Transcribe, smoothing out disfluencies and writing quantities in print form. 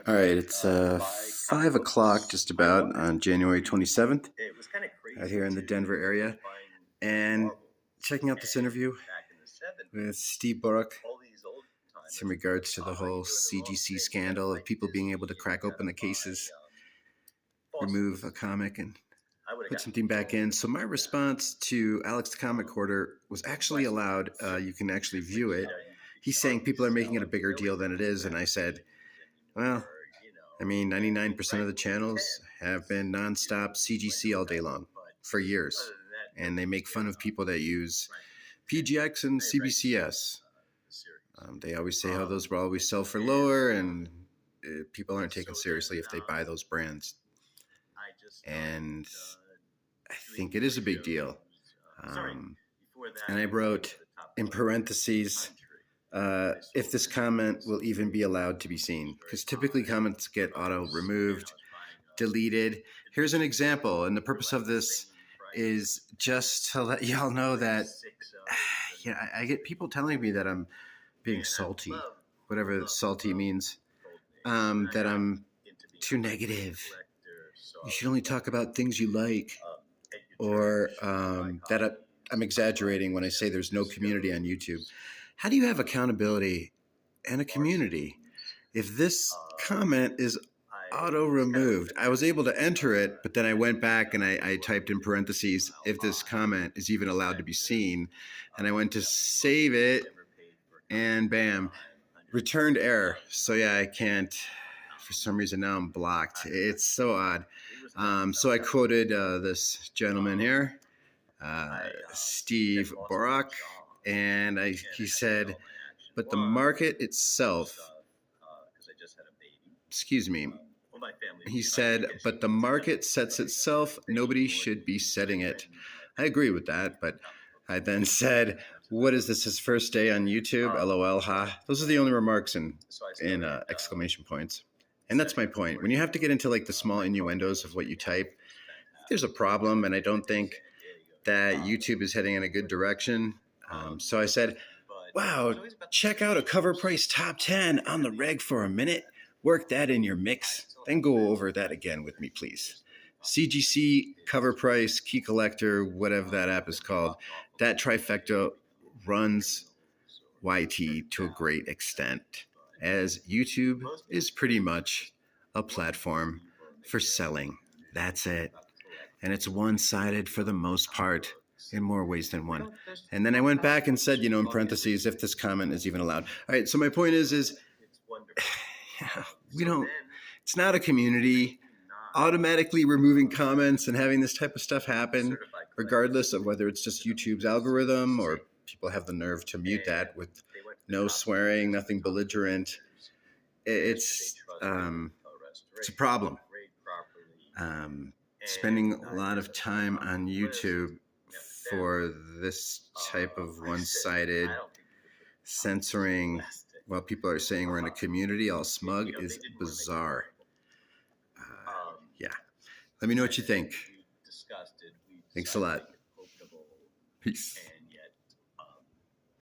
All right, it's 5 o'clock just about on January 27th out here in the Denver area, and checking out this interview with Steve Boruc. It's in regards to the whole CGC scandal of people being able to crack open the cases, remove a comic, and put something back in. So my response to Alex the Comic Hoarder was actually allowed. You can actually view it. He's saying people are making it a bigger deal than it is, and I said, well, I mean, 99% of the channels have been nonstop CGC all day long for years, and they make fun of people that use PGX and CBCS. They always say how those will always sell for lower, and people aren't taken seriously if they buy those brands. And I think it is a big deal. And I wrote in parentheses, if this comment will even be allowed to be seen, because typically comments get auto removed, deleted. Here's an example, and the purpose of this is just to let y'all know that I get people telling me that I'm being salty, whatever salty means, that I'm too negative. You should only talk about things you like, or that I'm exaggerating when I say there's no community on YouTube. How do you have accountability and a community if this comment is auto-removed? I was able to enter it, but then I went back and I typed in parentheses, if this comment is even allowed to be seen, and I went to save it, and bam, returned error. So yeah, I can't, for some reason now I'm blocked. It's so odd. So I quoted this gentleman here, Steve Boruc, and he said, but the market itself, he said, but the market sets itself, nobody should be setting it. I agree with that, but I then said, what is this, his first day on YouTube? LOL, ha. Those are the only remarks in exclamation points. And that's my point. When you have to get into like the small innuendos of what you type, there's a problem, and I don't think that YouTube is heading in a good direction. So I said, wow, check out a cover price top 10 on the reg for a minute. Work that in your mix. Then go over that again with me, please. CGC, cover price, Key Collector, whatever that app is called. That trifecta runs YT to a great extent, as YouTube is pretty much a platform for selling. That's it. And it's one-sided for the most part, in more ways than one. And then I went back and said, in parentheses, if this comment is even allowed. All right, so my point is it's not a community. Automatically removing comments and having this type of stuff happen, regardless of whether it's just YouTube's algorithm or people have the nerve to mute that with no swearing, nothing belligerent. It's a problem. Spending a lot of time on YouTube for this type of one-sided censoring while people are saying we're in a community all smug is bizarre. Yeah. Let me know what you think. Thanks a lot. Peace.